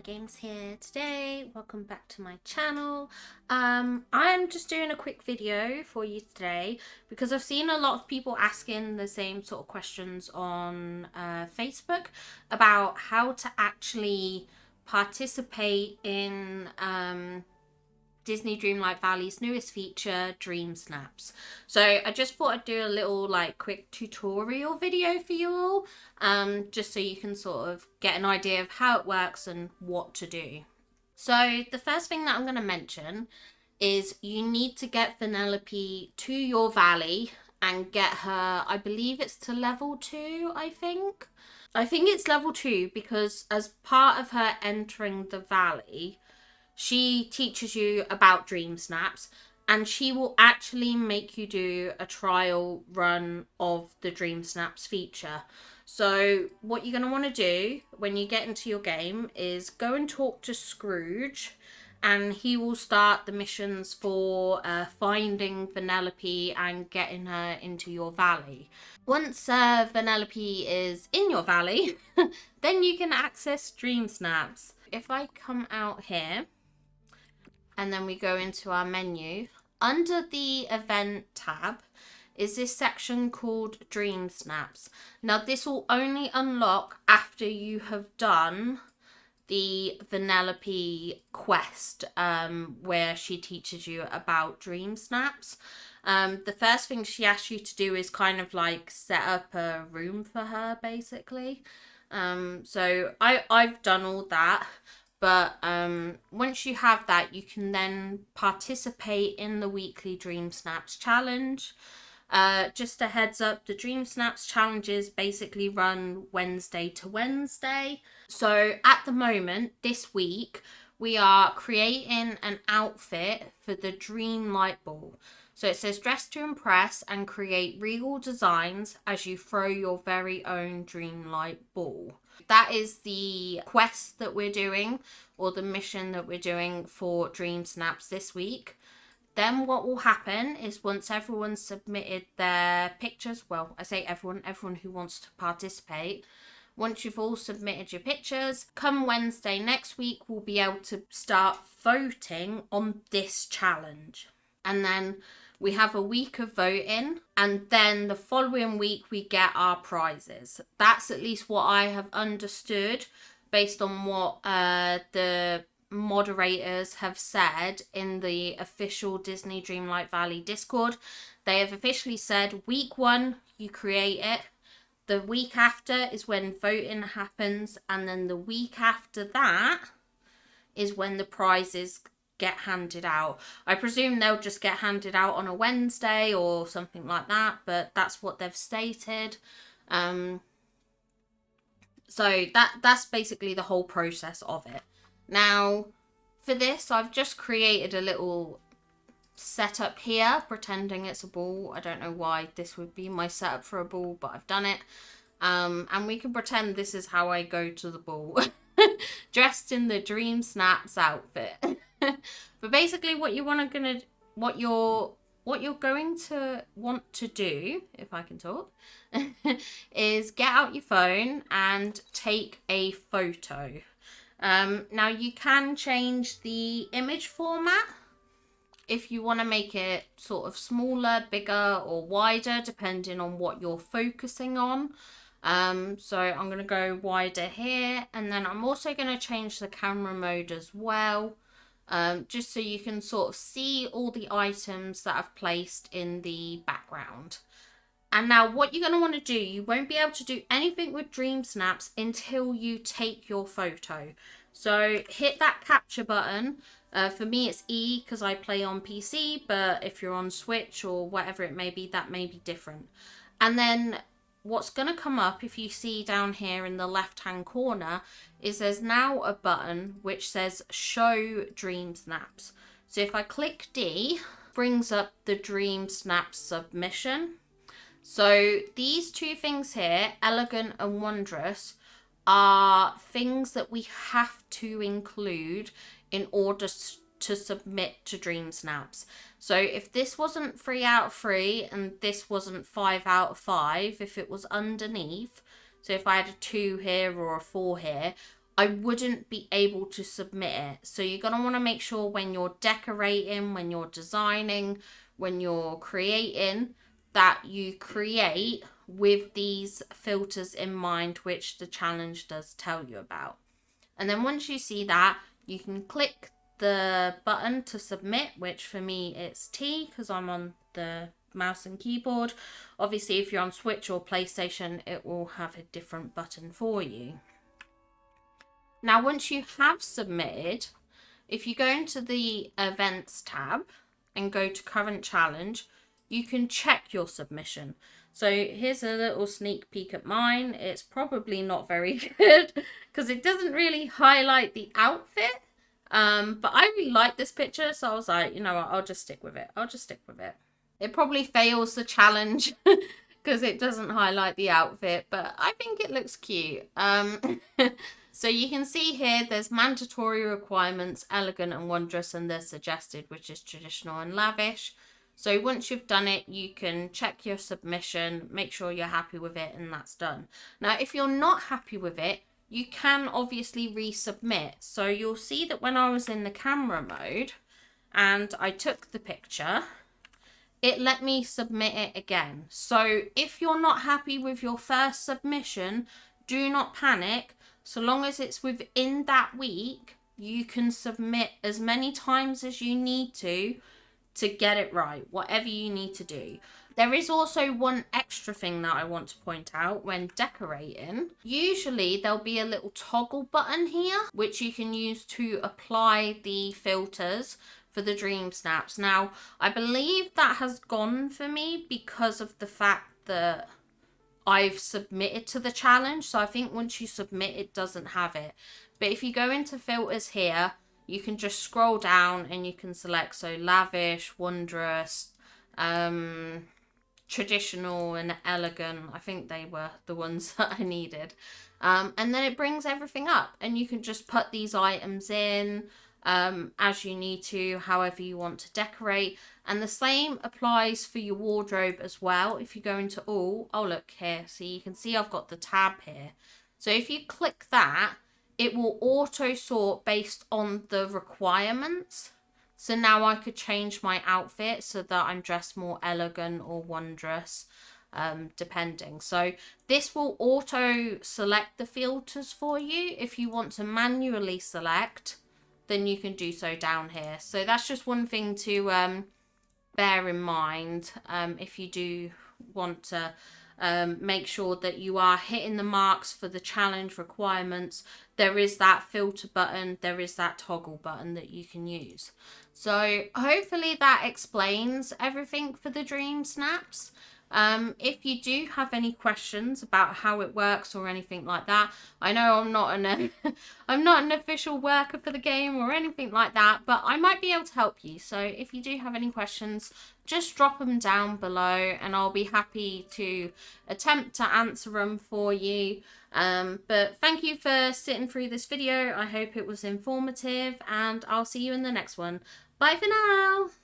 Games here today. Welcome back to my channel. I'm just doing a quick video for you today because I've seen a lot of people asking the same sort of questions on Facebook about how to actually participate in Disney Dreamlight Valley's newest feature, DreamSnaps. So I just thought I'd do a little quick tutorial video for you all, just so you can sort of get an idea of how it works and what to do. So the first thing that I'm going to mention is you need to get Vanellope to your valley and get her, I believe it's to level 2, I think it's level 2 because as part of her entering the valley, she teaches you about DreamSnaps and she will actually make you do a trial run of the DreamSnaps feature. So what you're going to want to do when you get into your game is go and talk to Scrooge, and he will start the missions for finding Vanellope and getting her into your valley. Once Vanellope is in your valley, then you can access DreamSnaps. If I come out here, and then we go into our menu, under the event tab is this section called DreamSnaps. Now this will only unlock after you have done the Vanellope quest, where she teaches you about DreamSnaps. The first thing she asks you to do is kind of set up a room for her, basically. So I've done all that. But once you have that, you can then participate in the weekly DreamSnaps challenge. Just a heads up, the DreamSnaps challenges basically run Wednesday to Wednesday. So at the moment, this week, we are creating an outfit for the Dreamlight Ball. So it says dress to impress and create regal designs as you throw your very own Dreamlight Ball. That is the quest that we're doing, or the mission that we're doing for DreamSnaps this week. Then what will happen is once everyone's submitted their pictures, well, I say everyone who wants to participate, once you've all submitted your pictures, come Wednesday next week, we'll be able to start voting on this challenge. And then we have a week of voting, and then the following week we get our prizes. That's at least what I have understood based on what the moderators have said in the official Disney Dreamlight Valley Discord. They have officially said week 1 you create it, the week after is when voting happens, and then the week after that is when the prizes get handed out. I presume they'll just get handed out on a Wednesday or something like that, but that's what they've stated. So that's basically the whole process of it. Now, for this, I've just created a little setup here, pretending it's a ball. I don't know why this would be my setup for a ball, but I've done it. And we can pretend this is how I go to the ball. Dressed in the DreamSnaps outfit. But basically what you're going to want to do, if I can talk, is get out your phone and take a photo. Now you can change the image format if you want to make it sort of smaller, bigger or wider, depending on what you're focusing on. So I'm going to go wider here, and then I'm also going to change the camera mode as well. Just so you can sort of see all the items that I've placed in the background. And now what you're going to want to do, you won't be able to do anything with DreamSnaps until you take your photo. So hit that capture button. For me it's E because I play on PC, but if you're on Switch or whatever it may be, that may be different. And then what's going to come up, if you see down here in the left hand corner, is there's now a button which says show DreamSnaps. So if I click D, brings up the DreamSnaps submission. So these two things here, elegant and wondrous, are things that we have to include in order to submit to DreamSnaps. So if this wasn't 3 out of 3 and this wasn't 5 out of 5, if it was underneath, so if I had a 2 here or a 4 here, I wouldn't be able to submit it. So you're going to want to make sure when you're decorating, when you're designing, when you're creating, that you create with these filters in mind, which the challenge does tell you about. And then once you see that, you can click the button to submit, which for me it's T because I'm on the mouse and keyboard. Obviously, if you're on Switch or PlayStation, it will have a different button for you. Now, once you have submitted, if you go into the Events tab and go to Current Challenge, you can check your submission. So here's a little sneak peek at mine. It's probably not very good because it doesn't really highlight the outfit. But I really like this picture, so I was like, you know what, I'll just stick with it. It probably fails the challenge because it doesn't highlight the outfit, but I think it looks cute. So you can see here there's mandatory requirements, elegant and wondrous, and they're suggested, which is traditional and lavish. So once you've done it, you can check your submission, make sure you're happy with it, and that's done. Now, if you're not happy with it, you can obviously resubmit. So you'll see that when I was in the camera mode and I took the picture, it let me submit it again. So if you're not happy with your first submission, do not panic. So long as it's within that week, you can submit as many times as you need to get it right, whatever you need to do. There is also one extra thing that I want to point out when decorating. Usually there'll be a little toggle button here, which you can use to apply the filters for the dream snaps. Now, I believe that has gone for me because of the fact that I've submitted to the challenge. So I think once you submit, it doesn't have it. But if you go into filters here, you can just scroll down and you can select, so lavish, wondrous, traditional and elegant. I think they were the ones that I needed. And then it brings everything up and you can just put these items in as you need to, however you want to decorate. And the same applies for your wardrobe as well. If you go into all, oh look here, so you can see I've got the tab here. So if you click that, it will auto sort based on the requirements. So now I could change my outfit so that I'm dressed more elegant or wondrous, depending. So this will auto select the filters for you. If you want to manually select, then you can do so down here. So that's just one thing to bear in mind if you do want to make sure that you are hitting the marks for the challenge requirements. There is that filter button, there is that toggle button that you can use. So hopefully that explains everything for the dream snaps. If you do have any questions about how it works or anything like that, I know I'm not an official worker for the game or anything like that, but I might be able to help you. So if you do have any questions, just drop them down below and I'll be happy to attempt to answer them for you. But thank you for sitting through this video. I hope it was informative and I'll see you in the next one. Bye for now.